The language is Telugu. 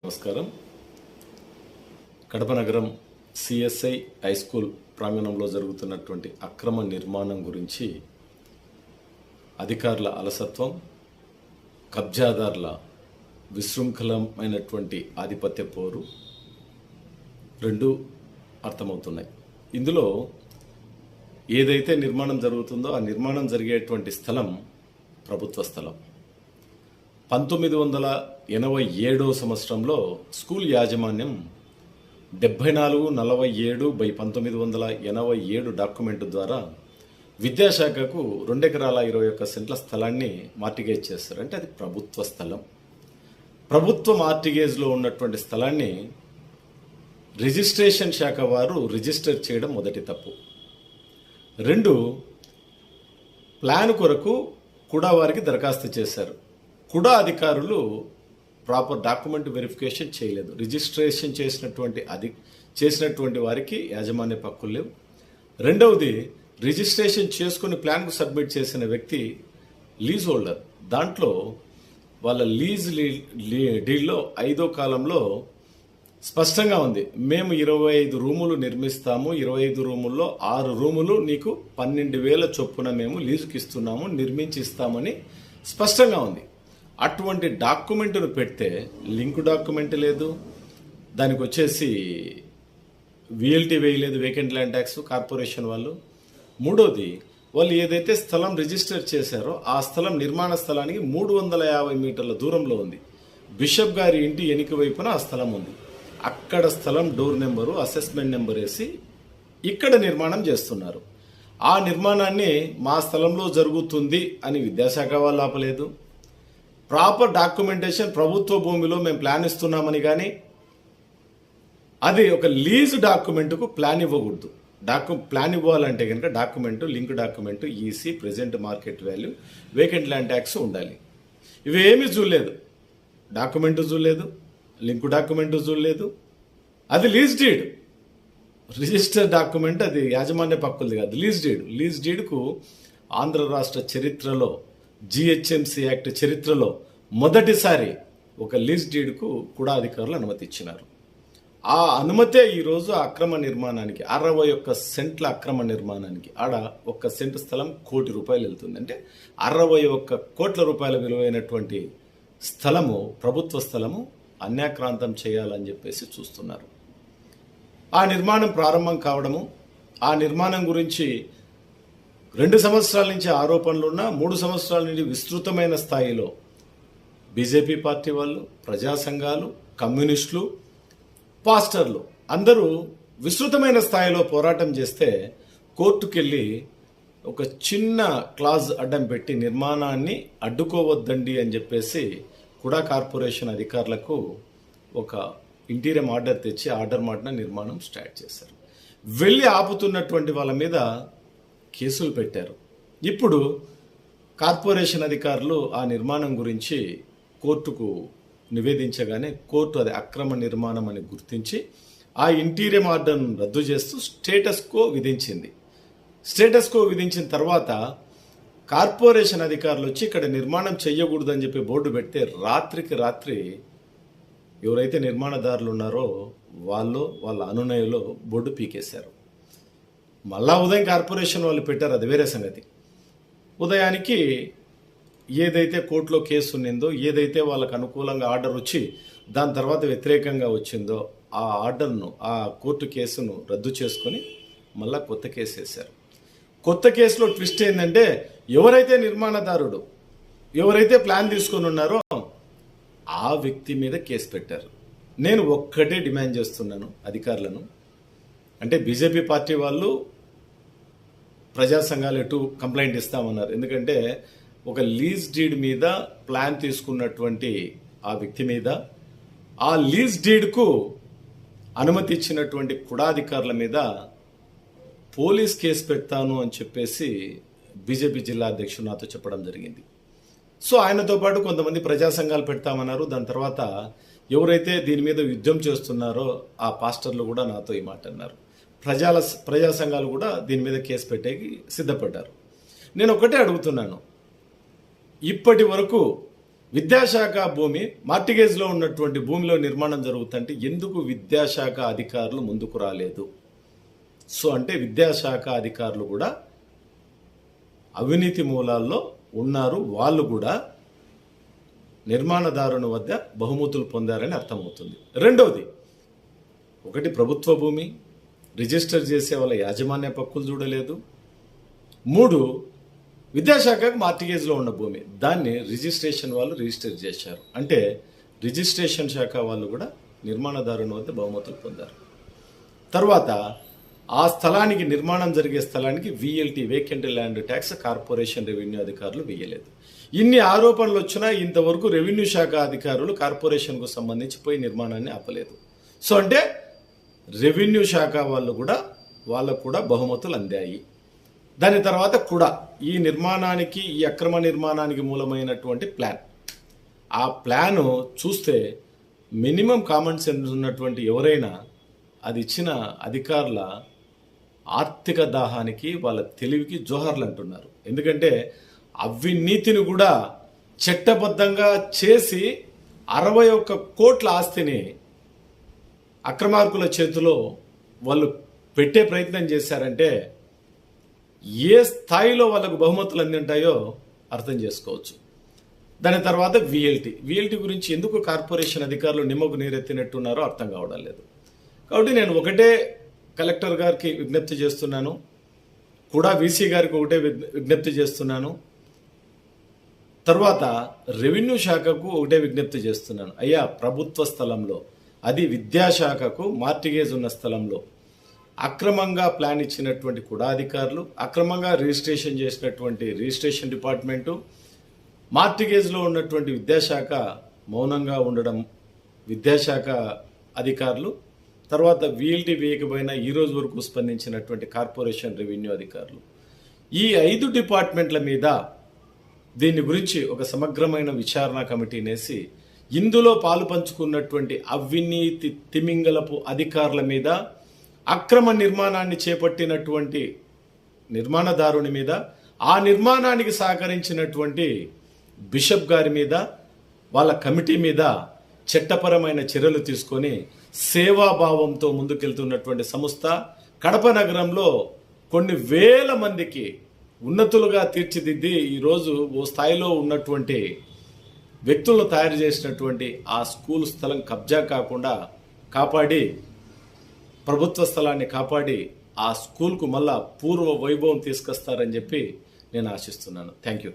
నమస్కారం. కడప నగరం సిఎస్ఐ హై స్కూల్ ప్రాంగణంలో జరుగుతున్నటువంటి అక్రమ నిర్మాణం గురించి అధికారుల అలసత్వం, కబ్జాదారుల విశృంఖలమైనటువంటి ఆధిపత్య పోరు రెండు అర్థమవుతున్నాయి. ఇందులో ఏదైతే నిర్మాణం జరుగుతుందో ఆ నిర్మాణం జరిగేటువంటి స్థలం ప్రభుత్వ స్థలం. 1987 సంవత్సరంలో స్కూల్ యాజమాన్యం 7447/1987 డాక్యుమెంట్ ద్వారా విద్యాశాఖకు 2 ఎకరాల 21 సెంట్ల స్థలాన్ని మార్టిగేజ్ చేస్తారు. అంటే అది ప్రభుత్వ స్థలం. ప్రభుత్వ మార్టిగేజ్లో ఉన్నటువంటి స్థలాన్ని రిజిస్ట్రేషన్ శాఖ వారు రిజిస్టర్ చేయడం మొదటి తప్పు. 2, ప్లాన్ కొరకు కూడా వారికి దరఖాస్తు చేశారు. కూడా అధికారులు ప్రాపర్ డాక్యుమెంట్ వెరిఫికేషన్ చేయలేదు. రిజిస్ట్రేషన్ చేసినటువంటి వారికి యాజమాన్య హక్కులు లేవు. రెండవది, రిజిస్ట్రేషన్ చేసుకుని ప్లాన్కు సబ్మిట్ చేసిన వ్యక్తి లీజ్ హోల్డర్. దాంట్లో వాళ్ళ లీజ్ డీల్లో 5వ కాలంలో స్పష్టంగా ఉంది, మేము 25 రూములు నిర్మిస్తాము, 25 రూముల్లో 6 రూములు నీకు 12,000 చొప్పున మేము లీజుకి ఇస్తున్నాము, నిర్మించి ఇస్తామని స్పష్టంగా ఉంది. అటువంటి డాక్యుమెంట్ను పెడితే లింక్ డాక్యుమెంట్ లేదు, దానికి వచ్చేసి విఎల్టీ వేయలేదు, వేకెంట్ ల్యాండ్ ట్యాక్స్ కార్పొరేషన్ వాళ్ళు. మూడోది, వాళ్ళు ఏదైతే స్థలం రిజిస్టర్ చేశారో ఆ స్థలం నిర్మాణ స్థలానికి 350 మీటర్ల దూరంలో ఉంది. బిషప్ గారి ఇంటి వెనుక వైపున ఆ స్థలం ఉంది. అక్కడ స్థలం డోర్ నెంబరు, అసెస్మెంట్ నెంబర్ వేసి ఇక్కడ నిర్మాణం చేస్తున్నారు. ఆ నిర్మాణాన్ని మా స్థలంలో జరుగుతుంది అని విద్యాశాఖ వాళ్ళు ఆపలేదు. ప్రాపర్ డాక్యుమెంటేషన్, ప్రభుత్వ భూమిలో మేము ప్లాన్ ఇస్తున్నామని కానీ, అది ఒక లీజ్ డాక్యుమెంట్కు ప్లాన్ ఇవ్వకూడదు. ప్లాన్ ఇవ్వాలంటే కనుక document, link document, EC, present market value, vacant land tax ఉండాలి. ఇవేమీ చూడలేదు. డాక్యుమెంటు చూడలేదు, లింక్ డాక్యుమెంటు చూడలేదు. అది లీజ్ డీడ్, రిజిస్టర్ డాక్యుమెంట్, అది యాజమాన్య హక్కులది కాదు, లీజ్ డీడ్. లీజ్ డీడ్కు ఆంధ్ర రాష్ట్ర చరిత్రలో, జిహెచ్ఎంసీ యాక్ట్ చరిత్రలో మొదటిసారి ఒక లీజ్ డీడ్కు కూడా అధికారులు అనుమతి ఇచ్చినారు. ఆ అనుమతే ఈరోజు అక్రమ నిర్మాణానికి, 61 సెంట్ల అక్రమ నిర్మాణానికి, ఆడ 1 సెంటు స్థలం ₹1 కోటి వెళ్తుంది. అంటే 61 కోట్ల రూపాయల విలువైనటువంటి స్థలము, ప్రభుత్వ స్థలము అన్యాక్రాంతం చేయాలని చెప్పేసి చూస్తున్నారు. ఆ నిర్మాణం ప్రారంభం కావడము, ఆ నిర్మాణం గురించి 2 సంవత్సరాల నుంచి ఆరోపణలున్నా, 3 సంవత్సరాల నుండి విస్తృతమైన స్థాయిలో బీజేపీ పార్టీ వాళ్ళు, ప్రజా సంఘాలు, కమ్యూనిస్టులు, పాస్టర్లు అందరూ విస్తృతమైన స్థాయిలో పోరాటం చేస్తే కోర్టుకెళ్ళి ఒక చిన్న క్లాజ్ అడ్డం పెట్టి నిర్మాణాన్ని అడ్డుకోవద్దండి అని చెప్పేసి కూడా కార్పొరేషన్ అధికారులకు ఒక ఇంటీరియం ఆర్డర్ తెచ్చి ఆర్డర్ మాటన నిర్మాణం స్టార్ట్ చేశారు. వెళ్ళి ఆపుతున్నటువంటి వాళ్ళ మీద కేసులు పెట్టారు. ఇప్పుడు కార్పొరేషన్ అధికారులు ఆ నిర్మాణం గురించి కోర్టుకు నివేదించగానే కోర్టు అది అక్రమ నిర్మాణం అని గుర్తించి ఆ ఇంటీరియం ఆర్డర్ను రద్దు చేస్తూ స్టేటస్ కో విధించింది. స్టేటస్ కో విధించిన తర్వాత కార్పొరేషన్ అధికారులు వచ్చి ఇక్కడ నిర్మాణం చేయకూడదని చెప్పి బోర్డు పెడితే రాత్రికి రాత్రి ఎవరైతే నిర్మాణదారులు ఉన్నారో వాళ్ళ అనునయంలో బోర్డు పీకేశారు. మళ్ళా ఉదయం కార్పొరేషన్ వాళ్ళు పెట్టారు, అది వేరే సంగతి. ఉదయానికి ఏదైతే కోర్టులో కేసు ఉన్నిందో, ఏదైతే వాళ్ళకు అనుకూలంగా ఆర్డర్ వచ్చి దాని తర్వాత వ్యతిరేకంగా వచ్చిందో ఆ ఆర్డర్ను, ఆ కోర్టు కేసును రద్దు చేసుకొని మళ్ళా కొత్త కేసు వేశారు. కొత్త కేసులో ట్విస్ట్ ఏంటంటే, ఎవరైతే నిర్మాణదారుడు, ఎవరైతే ప్లాన్ తీసుకొని ఉన్నారో ఆ వ్యక్తి మీద కేసు పెట్టారు. నేను ఒక్కటే డిమాండ్ చేస్తున్నాను అధికారులను, అంటే బీజేపీ పార్టీ వాళ్ళు ప్రజా సంఘాలు ఎటు కంప్లైంట్ ఇస్తామన్నారు. ఎందుకంటే ఒక లీజ్ డీడ్ మీద ప్లాన్ తీసుకున్నటువంటి ఆ వ్యక్తి మీద, ఆ లీజ్ డీడ్కు అనుమతి ఇచ్చినటువంటి కూడా అధికారుల మీద పోలీస్ కేసు పెడతాను అని చెప్పేసి బీజేపీ జిల్లా అధ్యక్షుడు నాతో చెప్పడం జరిగింది. సో ఆయనతో పాటు కొంతమంది ప్రజా సంఘాలు పెడతామన్నారు. దాని తర్వాత ఎవరైతే దీని మీద యుద్ధం చేస్తున్నారో ఆ పాస్టర్లు కూడా నాతో ఈ మాట అన్నారు. ప్రజా సంఘాలు కూడా దీని మీద కేసు పెట్టేకి సిద్ధపడ్డారు. నేను ఒకటే అడుగుతున్నాను, ఇప్పటి వరకు విద్యాశాఖ భూమి మార్టిగేజ్లో ఉన్నటువంటి భూమిలో నిర్మాణం జరుగుతుంటే ఎందుకు విద్యాశాఖ అధికారులు ముందుకు రాలేదు? సో అంటే విద్యాశాఖ అధికారులు కూడా అవినీతి మూలాల్లో ఉన్నారు. వాళ్ళు కూడా నిర్మాణదారుని వద్ద బహుమతులు పొందారని అర్థమవుతుంది. రెండవది, ఒకటి ప్రభుత్వ భూమి రిజిస్టర్ చేసే వాళ్ళ యాజమాన్య హక్కులు చూడలేదు. 3, విద్యాశాఖకు మార్టిగేజ్లో ఉన్న భూమి దాన్ని రిజిస్ట్రేషన్ వాళ్ళు రిజిస్టర్ చేశారు. అంటే రిజిస్ట్రేషన్ శాఖ వాళ్ళు కూడా నిర్మాణదారుని వద్ద బహుమతులు పొందారు. తర్వాత ఆ స్థలానికి నిర్మాణం జరిగే స్థలానికి VLT vacant land tax corporation revenue అధికారులు వేయలేదు. ఇన్ని ఆరోపణలు వచ్చినా ఇంతవరకు రెవెన్యూ శాఖ అధికారులు కార్పొరేషన్కు సంబంధించి పోయి నిర్మాణాన్ని ఆపలేదు. సో అంటే రెవెన్యూ శాఖ వాళ్ళు కూడా వాళ్ళకు కూడా బహుమతులు అందాయి. దాని తర్వాత కూడా ఈ నిర్మాణానికి, ఈ అక్రమ నిర్మాణానికి మూలమైనటువంటి ప్లాన్, ఆ ప్లాను చూస్తే మినిమం కామన్ సెన్స్ ఉన్నటువంటి ఎవరైనా అది ఇచ్చిన అధికారుల ఆర్థిక దాహానికి, వాళ్ళ తెలివికి జోహర్లు అంటున్నారు. ఎందుకంటే అవినీతిని కూడా చట్టబద్ధంగా చేసి 61 కోట్ల ఆస్తిని అక్రమార్కుల చేతిలో వాళ్ళు పెట్టే ప్రయత్నం చేశారంటే ఏ స్థాయిలో వాళ్ళకు బహుమతులు అందింటాయో అర్థం చేసుకోవచ్చు. దాని తర్వాత VLT గురించి ఎందుకు కార్పొరేషన్ అధికారులు నిమ్మకు నీరెత్తినట్టున్నారో అర్థం కావడం లేదు. కాబట్టి నేను ఒకటే కలెక్టర్ గారికి విజ్ఞప్తి చేస్తున్నాను, కూడా VC గారికి ఒకటే విజ్ఞప్తి చేస్తున్నాను, తర్వాత రెవెన్యూ శాఖకు ఒకటే విజ్ఞప్తి చేస్తున్నాను. అయ్యా, ప్రభుత్వ స్థలంలో, అది విద్యాశాఖకు మార్టిగేజ్ ఉన్న స్థలంలో అక్రమంగా ప్లాన్ ఇచ్చినటువంటి కూడా అధికారులు, అక్రమంగా రిజిస్ట్రేషన్ చేసినటువంటి రిజిస్ట్రేషన్ డిపార్ట్మెంటు, మార్టిగేజ్లో ఉన్నటువంటి విద్యాశాఖ మౌనంగా ఉండడం విద్యాశాఖ అధికారులు, తర్వాత VLT వేయకపోయినా ఈ రోజు వరకు స్పందించినటువంటి కార్పొరేషన్ రెవెన్యూ అధికారులు, ఈ 5 డిపార్ట్మెంట్ల మీద దీని గురించి ఒక సమగ్రమైన విచారణ కమిటీనేసి ఇందులో పాలు పంచుకున్నటువంటి అవినీతి తిమింగలపు అధికారుల మీద, అక్రమ నిర్మాణాన్ని చేపట్టినటువంటి నిర్మాణదారుని మీద, ఆ నిర్మాణానికి సహకరించినటువంటి బిషప్ గారి మీద, వాళ్ళ కమిటీ మీద చట్టపరమైన చర్యలు తీసుకొని సేవాభావంతో ముందుకెళ్తున్నటువంటి సంస్థ కడప నగరంలో కొన్ని వేల మందికి ఉన్నతులుగా తీర్చిదిద్ది ఈరోజు ఓ స్థాయిలో ఉన్నటువంటి వ్యక్తులను తయారు చేసినటువంటి ఆ స్కూల్ స్థలం కబ్జా కాకుండా కాపాడి, ప్రభుత్వ స్థలాన్ని కాపాడి ఆ స్కూల్కు మళ్ళా పూర్వ వైభవం తీసుకొస్తారని చెప్పి నేను ఆశిస్తున్నాను. Thank you.